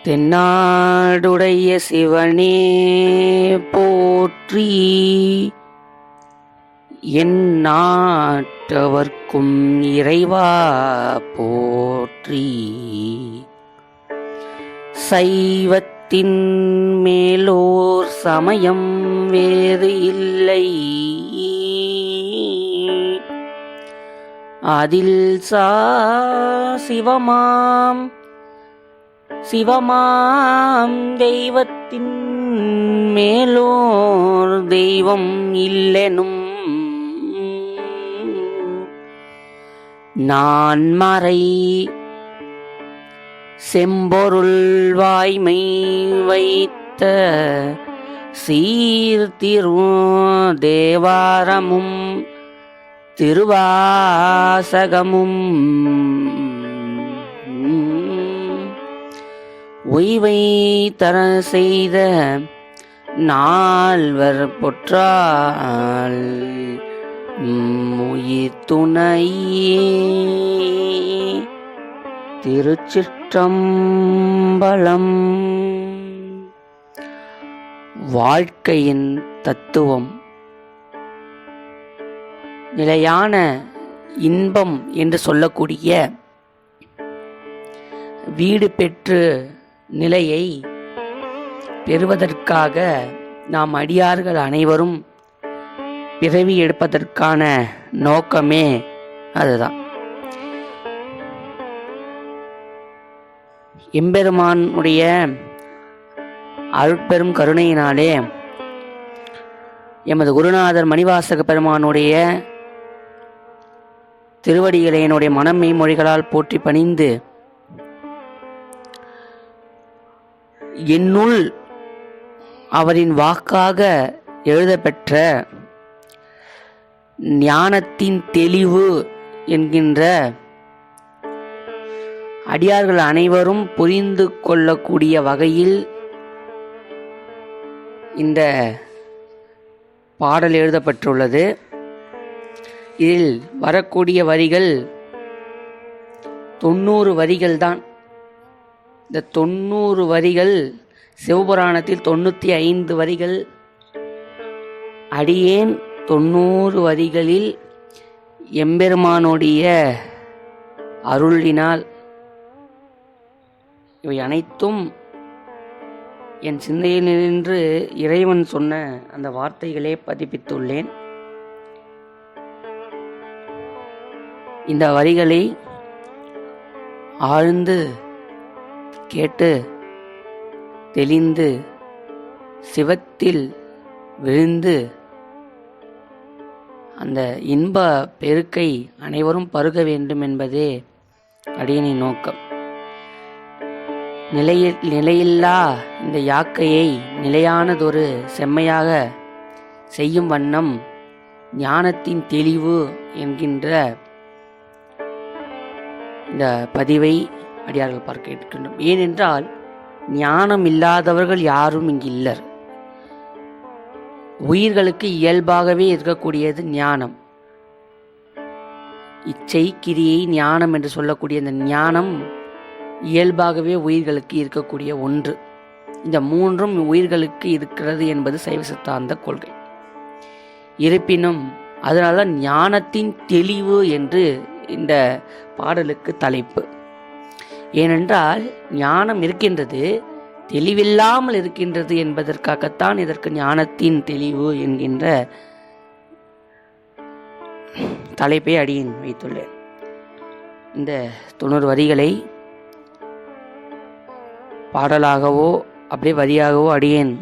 தென்னாடுடைய சிவனே போற்றி, என் நாட்டவர்க்கும் இறைவா போற்றி. சைவத்தின் மேலோர் சமயம் வேறு இல்லை, அதில் சிவமாம் தெய்வத்தின் மேலோர் தெய்வம் இல்லெனும் நான்மறை செம்பொருள் வாய்மை வைத்த சீர்திரு தேவாரமும் திருவாசகமும் உய்வை தர செய்த நால்வர் பொற்றால் உயிர் துணையே. திருச்சிற்றம்பலம். வாழ்க்கையின் தத்துவம் நிலையான இன்பம் என்று சொல்லக்கூடிய வீடு பெற்று நிலையை பெறுவதற்காக நாம் அடியார்கள் அனைவரும் பிறவி எடுப்பதற்கான நோக்கமே அதுதான். எம்பெருமானுடைய அருட்பெரும் கருணையினாலே எமது குருநாதர் மணிவாசக பெருமானுடைய திருவடிகளை என்னுடைய மனம் மெய்மொழிகளால் போற்றி பணிந்து என்னுள் அவரின் வாக்காக எழுதப்பெற்ற ஞானத்தின் தெளிவு என்கின்ற அடியார்கள் அனைவரும் புரிந்து கொள்ளக்கூடிய வகையில் இந்த பாடல் எழுதப்பட்டுள்ளது. இதில் வரக்கூடிய வரிகள் 90 வரிகள் தான். இந்த 90 வரிகள் சிவபுராணத்தில் 95 வரிகள். அடியேன் 90 வரிகளில் எம்பெருமானுடைய அருளினால் இவை அனைத்தும் என் சிந்தையில் நின்று இறைவன் சொன்ன அந்த வார்த்தைகளே பதிப்பித்துள்ளேன். இந்த வரிகளை ஆழ்ந்து கேட்டு தெளிந்து சிவத்தில் விழுந்து அந்த இன்ப பெருக்கை அனைவரும் பருக வேண்டும் என்பதே அடியனின் நோக்கம். நிலையில்லா இந்த யாக்கையை நிலையானதொரு செம்மையாக செய்யும் வண்ணம் ஞானத்தின் தெளிவு என்கின்ற இந்த பதிவை அடியார்கள் பார்க்க இருக்கின்றோம். ஏனென்றால் ஞானம் இல்லாதவர்கள் யாரும் இங்கு இல்லர். உயிர்களுக்கு இயல்பாகவே இருக்கக்கூடியது ஞானம். இச்சை கிரியை ஞானம் என்று சொல்லக்கூடிய இந்த ஞானம் இயல்பாகவே உயிர்களுக்கு இருக்கக்கூடிய ஒன்று. இந்த மூன்றும் உயிர்களுக்கு இருக்கிறது என்பது சைவ சித்தாந்த கொள்கை. இருப்பினும் அதனால ஞானத்தின் தெளிவு என்று இந்த பாடலுக்கு தலைப்பு. ஏனென்றால் ஞானம் இருக்கின்றது, தெளிவில்லாமல் இருக்கின்றது என்பதற்காகத்தான் இதற்கு ஞானத்தின் தெளிவு என்கின்ற தலைப்பை அடியேன் வைத்துள்ளேன். இந்த 90 வரிகளை பாடலாகவோ அப்படியே வரியாகவோ அடியேன்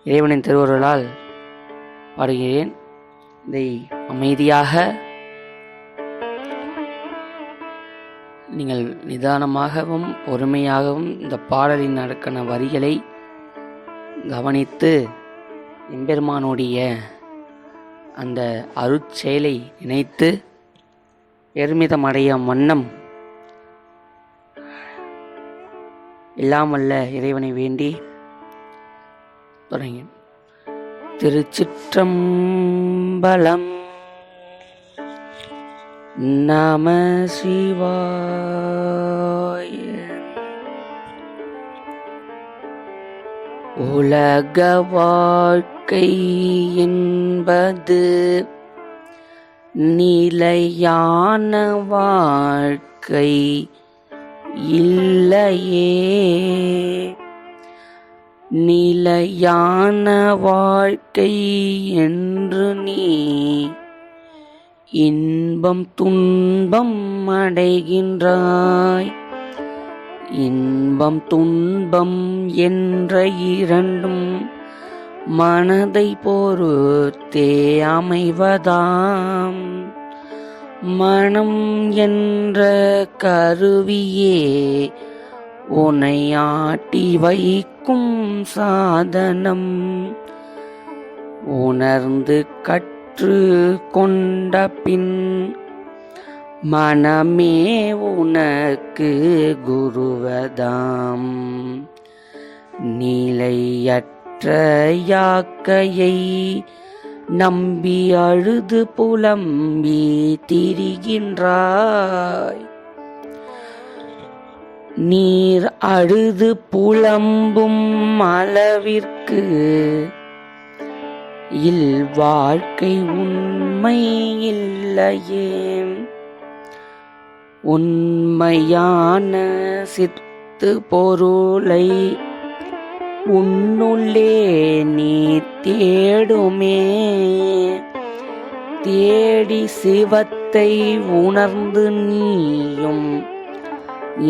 இறைவனின் திருவருளால் பாடுகிறேன். இதை அமைதியாக நீங்கள் நிதானமாகவும் பொறுமையாகவும் இந்த பாடலின் நடக்கிற வரிகளை கவனித்து எம்பெருமானுடைய அந்த அருட்செயலை நினைத்து பெருமிதம் அடையும் வண்ணம் எல்லாம் வல்ல இறைவனை வேண்டி தொடங்கி. திருச்சிற்றம்பலம். நம சிவாய. உலக வாழ்க்கை என்பது நிலையான வாழ்க்கை இல்லையே. நிலையான வாழ்க்கை என்று நீ இன்பம் துன்பம் அடைகின்றாய். இன்பம் துன்பம் என்ற இரண்டும் மனதை பொறுத்தே அமைவதாம். மனம் என்ற கருவியே உன்னை ஆட்டி வைக்கும் சாதனம். உணர்ந்து கற்று கொண்ட பின் மனமே உனக்கு குருவதாம். நிலையற்ற யாக்கையை நம்பி அழுது புலம்பி திரிகின்றாய். நீர் அழுது புலம்பும் அளவிற்கு வாழ்க்கை உண்மை இல்லையே. உண்மையான சித்து பொருளை உன்னுள்ளே நீ தேடுமே. தேடி சிவத்தை உணர்ந்து நீயும்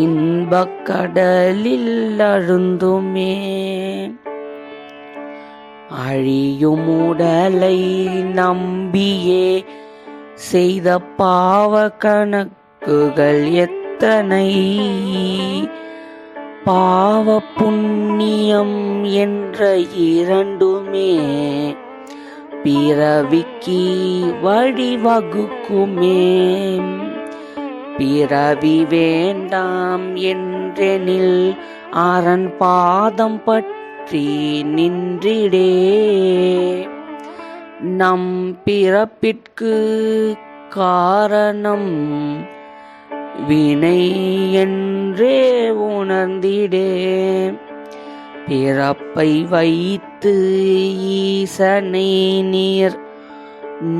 இன்பக் கடலில் அழுந்துமே. அழியும் உடலை நம்பியே செய்த பாவ கணக்குகள் எத்தனை. பாவ புண்ணியம் என்ற இரண்டுமே பிறவிக்கு வழிவகுக்குமே. பிறவி வேண்டாம் என்றெனில் அரண் பாதம் பற்றி நின்றிடே. நம் பிறப்பிற்கு காரணம் வினை என்றே உணர்ந்திடே. பிறப்பை வைத்து ஈசனை நீர்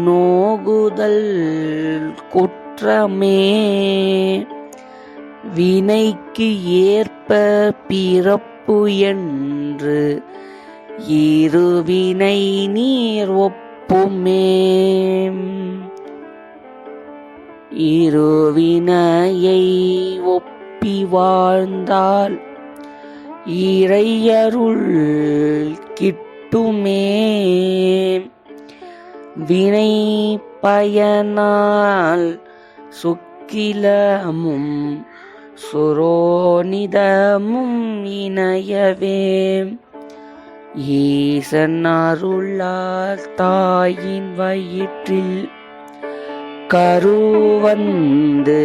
நோகுதல் குற்றமே. வினைக்கு ஏற்ப பிறப்பு என்று இருவினை நீர் ஒப்புமே. இருவினையை ஒப்பி வாழ்ந்தால் இறையருள் கிட்டுமே. வினை பயனால் சுக்கிலமும் சுரோனிதமும் இணையவே. ஈசன் அருளால் தாயின் வயிற்றில் கருவந்து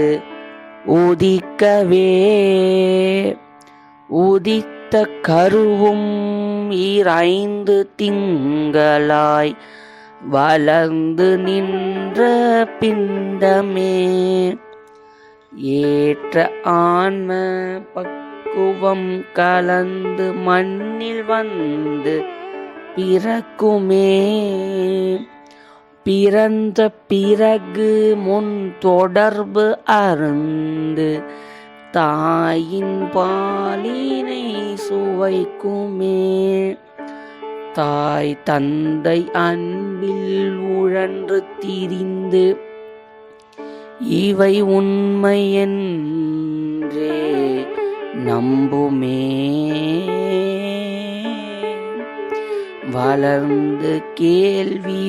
உதிக்கவே. உதித்த கருவும் 5 திங்களாய் வளர்ந்து நின்ற பிண்டமே. ஏற்ற ஆன்ம பக்குவம் கலந்து மண்ணில் வந்து பிறக்குமே. பிறந்த பிறகு முன் தொடர்பு அருந்து தாயின் பாலினை சுவைக்குமே. தாய் தந்தை அன்பில் உழன்று திரிந்து இவை உண்மை என்றே நம்புமே. வளர்ந்து கேள்வி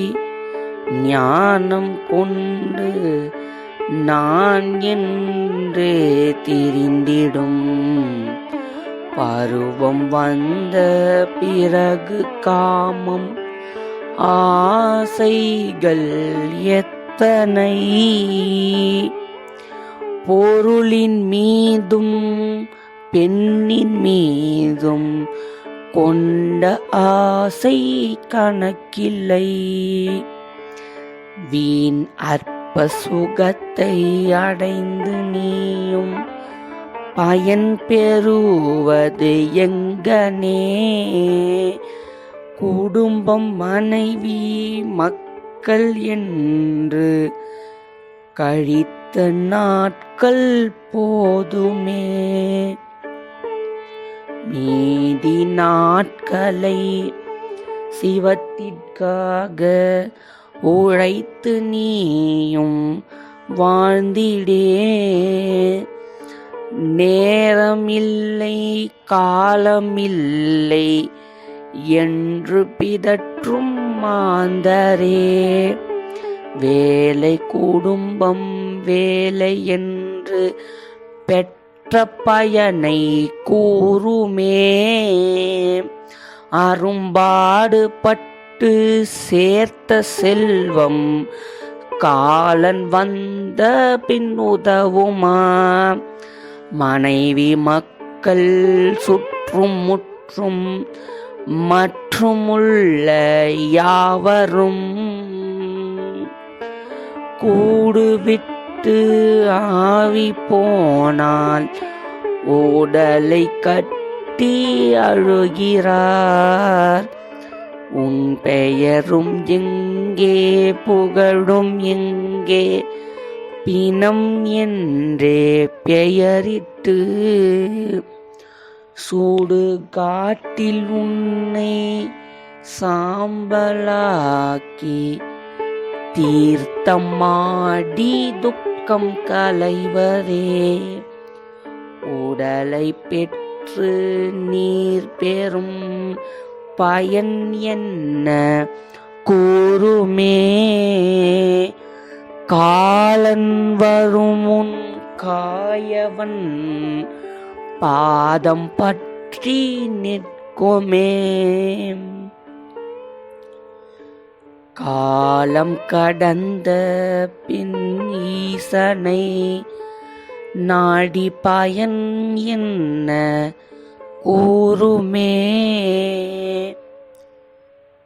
ஞானம் கொண்டு நான் என்றே திரிந்திடும். பருவம் வந்த பிறகு காமம் ஆசைகள் எத்தனை. பொருளின் மீதும் பெண்ணின் மீதும் கொண்ட ஆசை கணக்கில்லை. வீண் அற்ப சுகத்தை அடைந்து நீயும் பயன் பெறுவது எங்கனே? குடும்பம் மனைவி மக்கள் என்று கழித்த நாட்கள் போதுமே. மீதி நாட்களை சிவத்திற்காக உழைத்து நீயும் வாழ்ந்திடே. நேரமில்லை காலமில்லை என்று பிதற்றும் மாந்தரே, வேலை குடும்பம் வேலை என்று பெற்ற பயனை கூறுமே. அரும்பாடு பட்டு சேர்த்த செல்வம் காலன் வந்த பின் உதவுமா? மனைவி மக்கள் சுற்றும் முற்றும் மற்றுமுள்ள யாவரும் கூடு விட்டு ஆவி போனால் உடலை கட்டி அழுகிறார். உன் பெயரும் எங்கே புகழும் எங்கே? பிணம் என்றே பெயரிட்டு சூடு காட்டில் உன்னை சாம்பலாக்கி தீர்த்தமாடி துக்கம் களைவரே. உடலை பெற்று நீர் பெறும் பயன் என்ன கூறுமே? காலன் வரும் உன் காயவன் பாதம் பற்றி நிற்குமே. காலம் கடந்த பின் ஈசனை நாடி பயன் என்ன கூறுமே?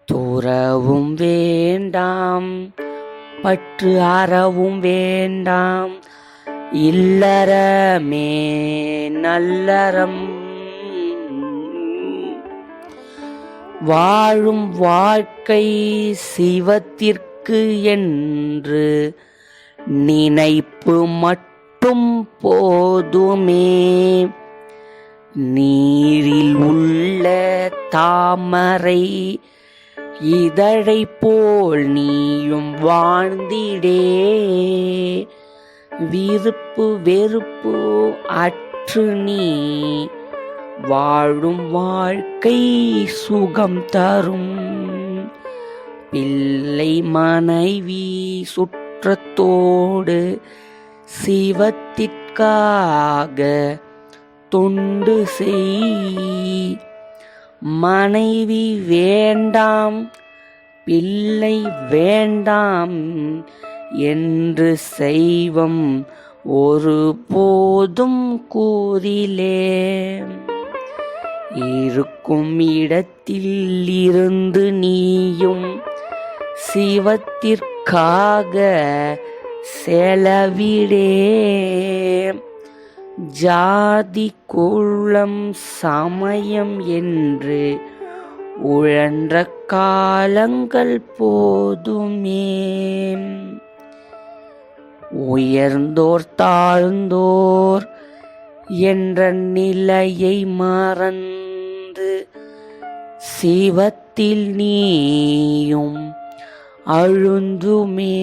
துறவும் வேண்டாம் பற்று அறவும் வேண்டாம், இல்லறமே நல்லறம். வாழும் வாழ்க்கை சிவத்திற்கு என்று நினைப்பு மட்டும் போதுமே. நீரில் உள்ள தாமரை இதழை போல் நீயும் வாழ்ந்திடே. விருப்பு வெறுப்பு அற்று நீ வாழும் வாழ்க்கை சுகம் தரும். பிள்ளை மனைவி சுற்றத்தோடு சிவத்திற்காக தொண்டு செய். மனைவி வேண்டாம் பிள்ளை வேண்டாம் என்று செய்வம் ஒரு போதும் கூறிலே. இருக்கும் இடத்தில் இருந்து நீயும் சிவத்திற்காக செலவிடே. ஜாதி குலம் சமயம் என்று உழன்ற காலங்கள் போதுமே. உயர்ந்தோர் தாழ்ந்தோர் என்ற நிலையை மறந்து சிவத்தில் நீயும் அழுந்துமே.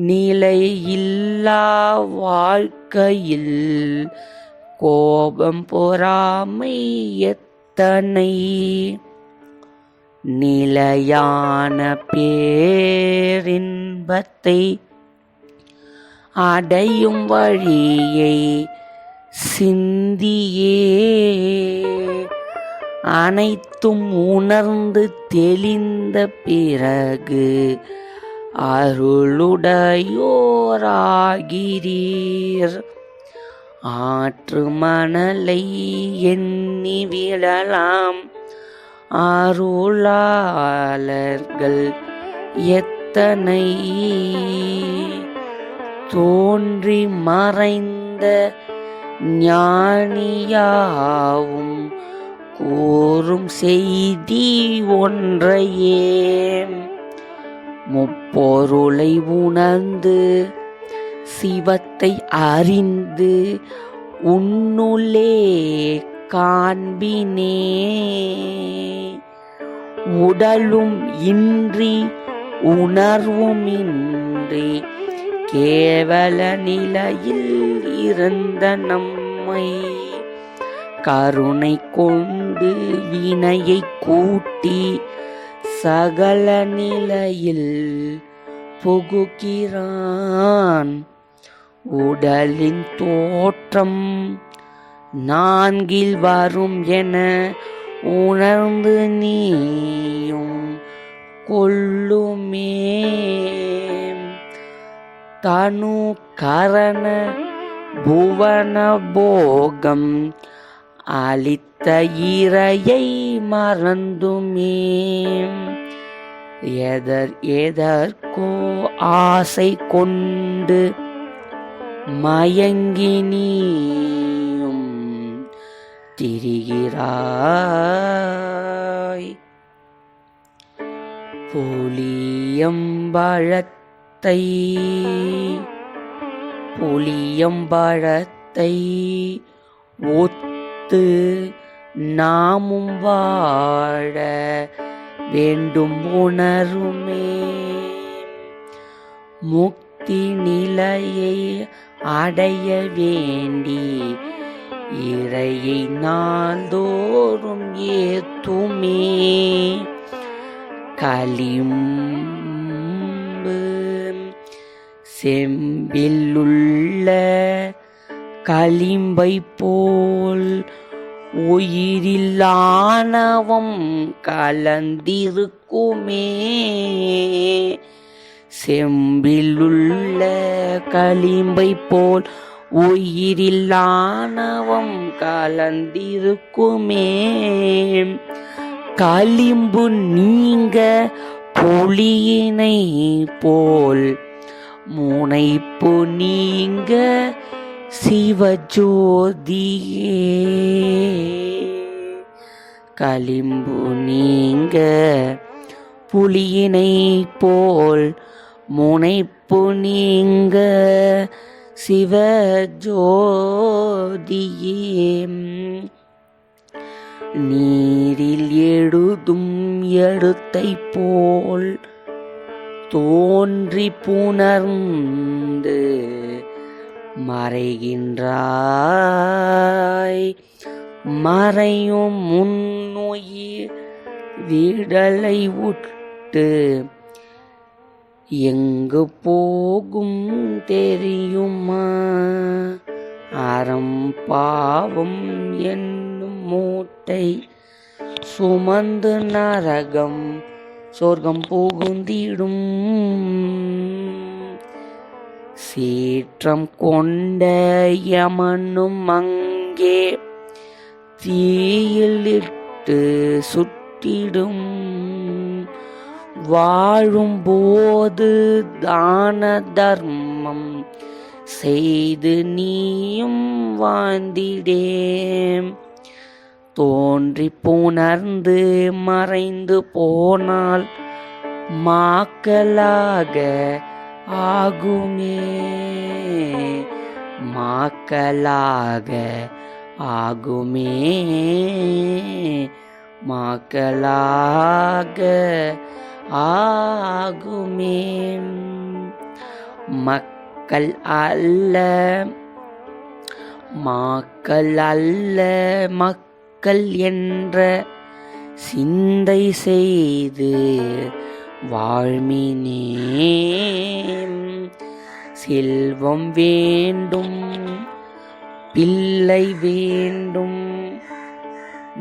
நிலையில்லா வாழ்க்கையில் கோபம் பொறாமை எத்தனை? நிலையான பேரின்பத்தை அடையும் வழியை சிந்தியே. அனைத்தும் உணர்ந்து தெளிந்த பிறகு அருளுடையோராகிறீர். ஆற்று மணலை எண்ணி விடலாம் அருளாளர்கள் எத்தனை? தோன்றி மறைந்த உணர்ந்த ஞானியாவும் கூறும் செய்தி ஒன்றையே. முப்பொருளை உணர்ந்து சிவத்தை அறிந்து உன்னுள்ளே காண்பினே. உடலும் இன்றி உணர்வுமின்றி கேவல நிலையில் இருந்த நம்மை கருணை கொண்டு வினையை கூட்டி சகல நிலையில் புகுகிறான். உடலின் தோற்றம் நான்கில் வரும் என உணர்ந்து நீயும் கொள்ளுமே. தனு கரண புவன போகம் அளித்த இறையை மறந்துமே. எதற்கோ ஆசை கொண்டு மயங்கி நீயும் திரிகிறாய். புளியம்பழத்தை ஒத்து நாமும் வாழ வேண்டும் உணருமே. முக்தி நிலையை அடைய வேண்டி இறையை நாள்தோறும் ஏத்துமே. களிம்பு செம்பிலுள்ள களிம்பை போல் உயிரில் ஆணவம் கலந்திருக்குமே. செம்பிலுள்ள களிம்பை போல் உயிரில் ஆணவம் கலந்திருக்குமே. களிம்பு நீங்க புலியினை போல் முனைப்பு நீங்க சிவஜோதியே. களிம்பு நீங்க புலியினை போல் முனைப்பு நீங்க சிவஜோதியே. நீரில் எழுதும் எழுத்தை போல் தோன்றி புணர்ந்து மறைகின்றாய். மறையும் முன்னுயிர் விடலை உட்டு எங்கு போகும் தெரியுமா? அறம் பாவம் என்னும் மூட்டை சுமந்து நரகம் சொர்க்கம் புகுந்திடும். சீற்றம் கொண்ட யமனும் அங்கே தீயில் இட்டு சுட்டிடும். வாழும்போது தான தர்மம் செய்து நீயும் வாழ்ந்திடேம். தோன்றி புணர்ந்து மறைந்து போனால் மாக்களாக ஆகுமே. மாக்களாக ஆகுமே. மாக்களாக ஆகுமே. மக்கள் அல்ல மாக்கள் அல்ல மக்கள் என்ற சிந்தை செய்து வாழ்மினே. செல்வம் வேண்டும் பிள்ளை வேண்டும்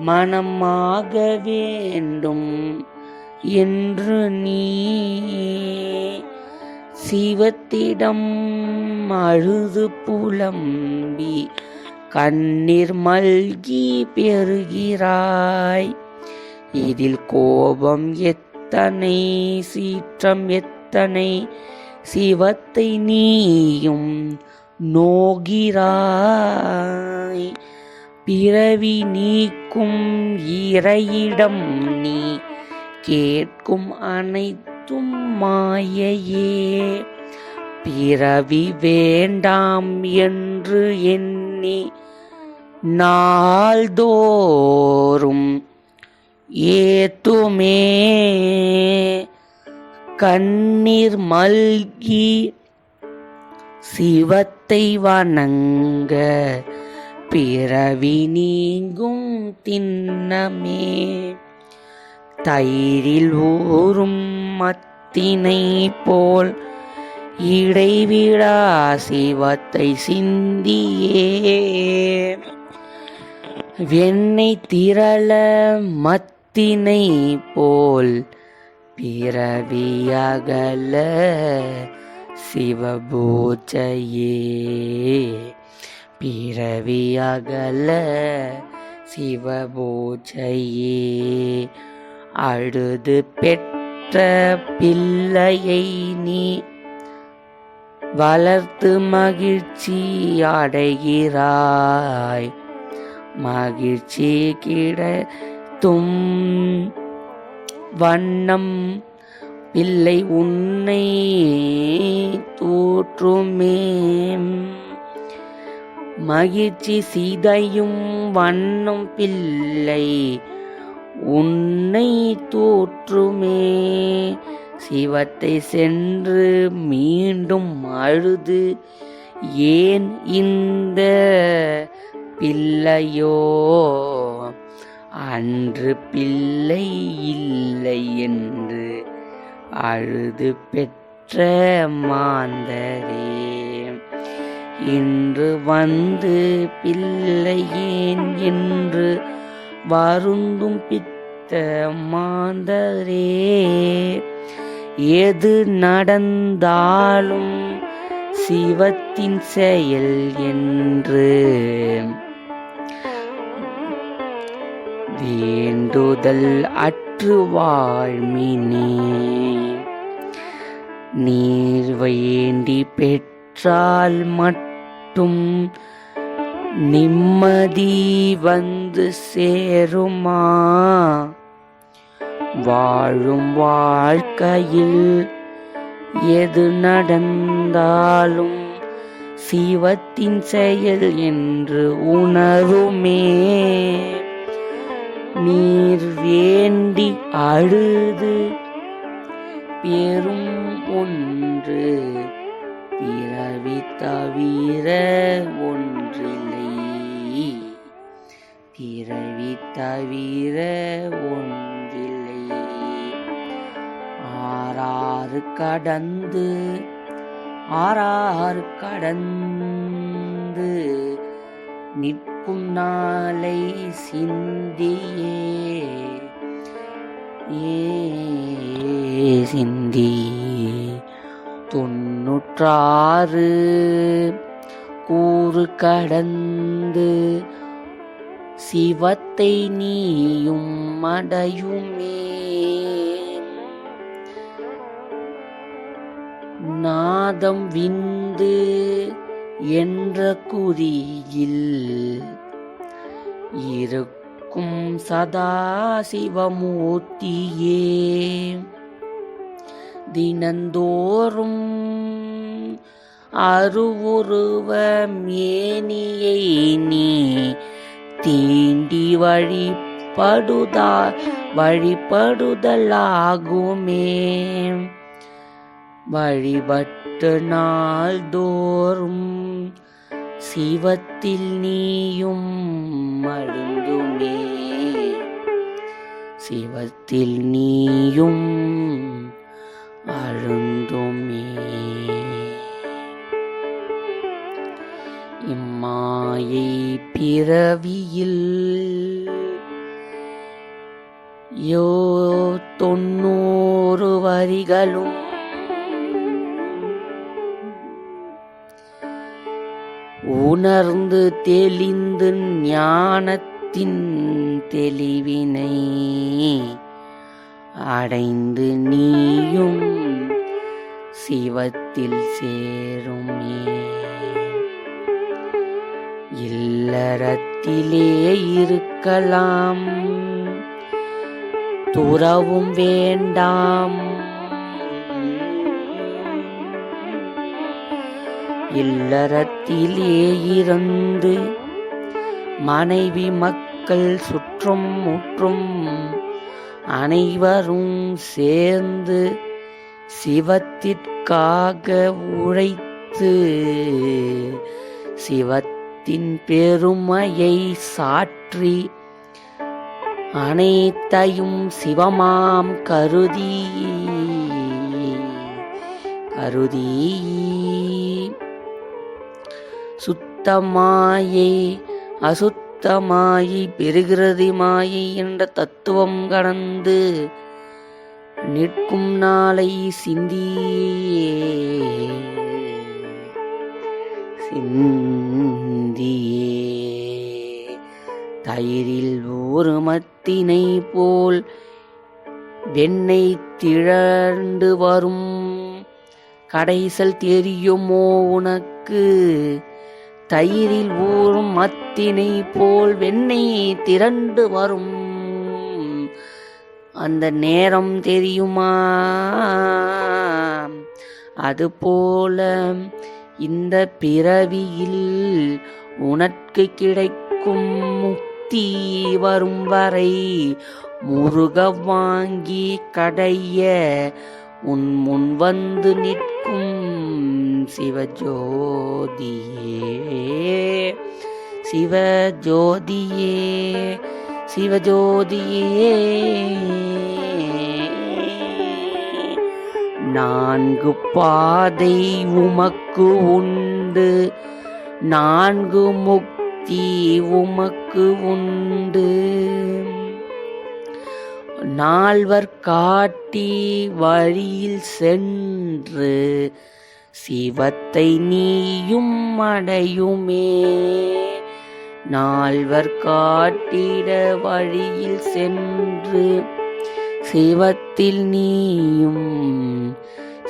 மனமாக வேண்டும் என்று நீ சிவத்திடம் அழுது புலம்பி கண்ணீர் மல்கி பெறுகிறாய். இதில் கோபம் எத்தனை சீற்றம் எத்தனை சிவத்தை நீயும் நோகிறாய். பிறவி நீக்கும் இறையிடம் நீ கேட்கும் அனைத்தும் மாயையே. பிறவி வேண்டாம் என்று எண்ணி நாள்தோறும் ஏத்துமே கண்ணீர் மல்கி சிவத்தை வணங்க. பிறவி நீங்கும் திண்ணமே தயிரில் ஊறும் மத்தினை போல் இடைவிடா சிவத்தை சிந்தியே. வெண்ணெய் திரள மத்தினை போல் பிறவி அகல சிவபூஜையே. பிறவி அகல சிவபூஜையே. அழுது பெற்ற பிள்ளையை நீ வளர்த்து மகிழ்ச்சி அடைகிறாய். மகிழ்ச்சி கிடைத்தும் வண்ணம் பிள்ளை உன்னை தூற்றுமே. மகிழ்ச்சி சிதையும் வண்ணம் பிள்ளை உன்னை தூற்றுமே. சிவத்தை சென்று மீண்டும் அழுது ஏன் இந்த பிள்ளையோ அன்று பிள்ளை இல்லை என்று அழுது பெற்ற மாந்தரே. இன்று வந்து பிள்ளை ஏன் என்று வருந்தும் பித்த மாந்தரே. எது நடந்தாலும் சிவத்தின் செயல் என்று வேண்டுதல் அற்று வாழ்மினே. நீர் வேண்டி பெற்றால் மட்டும் நிம்மதி வந்து சேருமா? வாழும் வாழ்க்கையில் எது நடந்தாலும் சிவத்தின் செயல் என்று உணருமே. நீர் வேண்டி அழுது பெரும் ஒன்று பிறவி தவிர ஒன்றில்லை. பிறவி தவிர ஒன்றில்லை. ஆறாறு கடந்து நிற்கும் நாளை சிந்தியே. சிந்தி 96 கூறு கடந்து சிவத்தை நீயும் அடையுமே. நாதம் விந்து என்ற குறியில் இருக்கும் சதா சிவமூர்த்தியே. தினந்தோறும் அருவுருவ மேனியை நீ தீண்டி வழிபடுதலாகுமே. வழிபட்டு நாள்தோறும் சிவத்தில் நீயும் மழுந்துமே. சிவத்தில் நீயும் அழுந்துமே. இம்மாயை பிறவியில் 90 வரிகளும் உணர்ந்து தெளிந்து ஞானத்தின் தெளிவினை அடைந்து நீயும் சிவத்தில் சேருமே. இல்லறத்திலே இருக்கலாம், துறவும் வேண்டாம். இல்லறத்திலே இருந்து மனைவி மக்கள் சுற்றும் முற்றும் அனைவரும் சேர்ந்து சிவத்திற்காக உழைத்து சிவத்தின் பெருமையை சாற்றி அனைத்தையும் சிவமாம் கருதி சுத்தமாயை அசுத்தமாயி பெறுகிறது மாயை என்ற தத்துவம் கடந்து நிற்கும் நாளை சிந்தியே தயிரில் ஒரு மத்தினை போல் வெண்ணெய் திரண்டு வரும் கடைசல் தெரியுமோ உனக்கு? தயிரில் ஊறும் மத்தினை போல் வெண்ணெய் திரண்டு வரும் அந்த நேரம் தெரியுமா? அதுபோல இந்த பிறவியில் உனக்கு கிடைக்கும் முக்தி வரும் வரை முருக வாங்கி கடைய உன் முன் வந்து நிற்கும் சிவஜோதியே, சிவஜோதியே, சிவஜோதியே. 4 பாதை உமக்கு உண்டு, 4 முக்தி உமக்கு உண்டு. 4 காட்டி வழியில் சென்று சிவத்தை நீயும் அடையுமே. 4 காட்டிட வழியில் சென்று சிவத்தில் நீயும்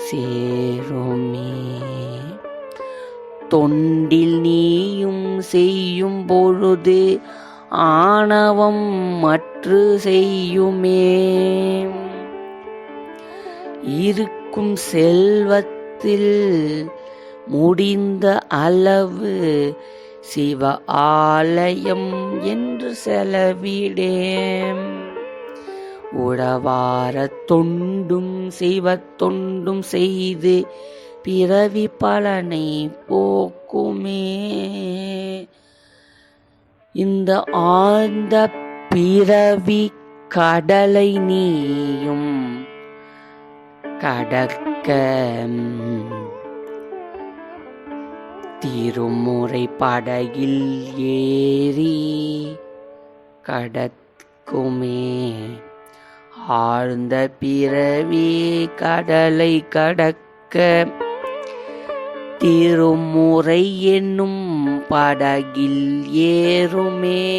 சேருமே. தொண்டில் நீயும் செய்யும் பொழுது ஆணவம் மற்று செய்யுமே. இருக்கும் செல்வத்தில் முடிந்த அளவு சிவ ஆலயம் என்று செலவிடேம். உழவார தொண்டும் சிவத்தொண்டும் செய்து பிறவி பலனை போக்குமே. இந்த ஆழ்ந்த பிறவி கடலை நீயும் கடக்க திருமுறை படகில் ஏறி கடக்குமே. ஆழ்ந்த பிறவி கடலை கடக்க திருமுறை என்னும் படகில் ஏறுமே.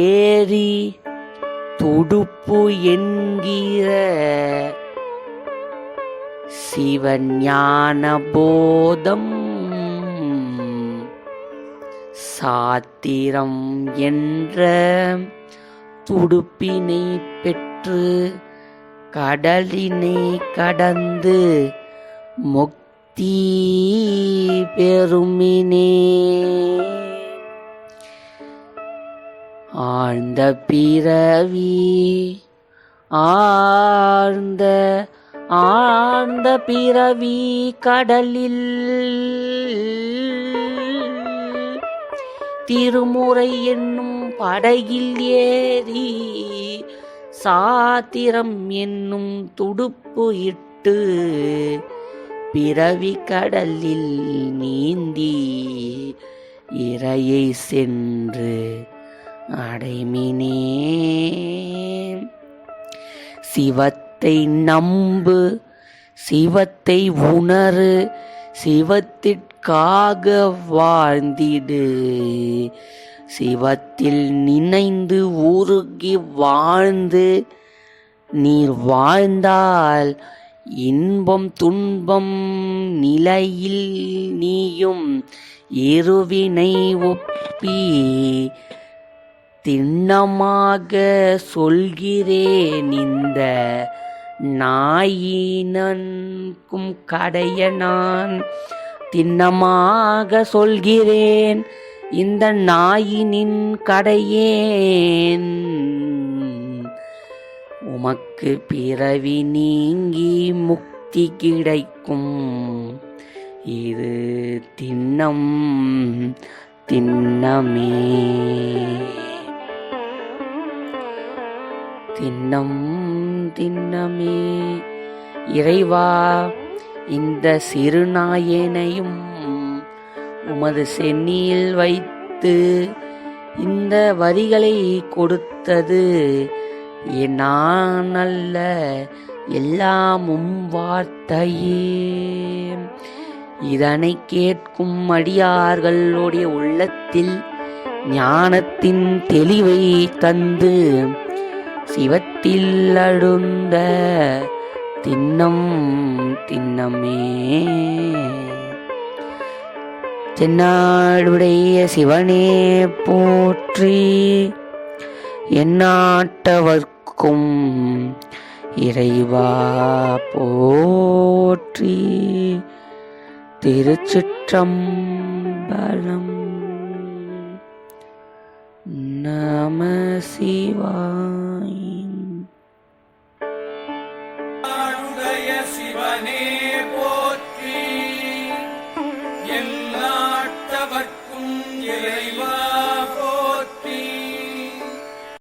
ஏறி துடுப்பு என்கிற சிவஞான போதம் சாத்திரம் என்ற துடுப்பினை பெற்று கடலினை கடந்து முக்தி பெருமினே. ஆழ்ந்த பிறவி ஆழ்ந்த ஆழ்ந்த பிறவி கடலில் திருமுறை என்னும் படகில் ஏறி சாத்திரம் என்னும் துடுப்பு இட்டு பிறவி கடலில் நீந்தி இறையை சென்று அடைமினே. சிவத்தை நம்பு, சிவத்தை உணரு, சிவத்திற்காக வாழ்ந்திடு. சிவத்தில் நினைந்து உருகி வாழ்ந்து நீர் வாழ்ந்தால் இன்பம் துன்பம் நிலையில் நீயும் இருவினை ஒப்பி திண்ணமாக சொல்கிறேன் இந்த நாயினன்கும் கடைய நான் திண்ணமாக சொல்கிறேன் இந்த நாயினின் கடையேன் உமக்கு பிறவி நீங்கி முக்தி கிடைக்கும் இது திண்ணம் திண்ணமே திண்ணம் திண்ணமே. இறைவா, இந்த சிறுநாயனையும் உமது சென்னியில் வைத்து இந்த வரிகளை கொடுத்தது நான் அல்ல, எல்லாமும் வார்த்தையே. இதனை கேட்கும் அடியார்களுடைய உள்ளத்தில் ஞானத்தின் தெளிவை தந்து சிவத்தில் அழுந்த திண்ணம் திண்ணமே. தென்னாடுடைய சிவனே போற்றி, எந்நாட்டவர்க்கும் இறைவா போற்றி. திருச்சிற்றம்பலம். நம சிவாய. சிவனே போற்றி, எல்லாட்டவர்க்கும் இறைவா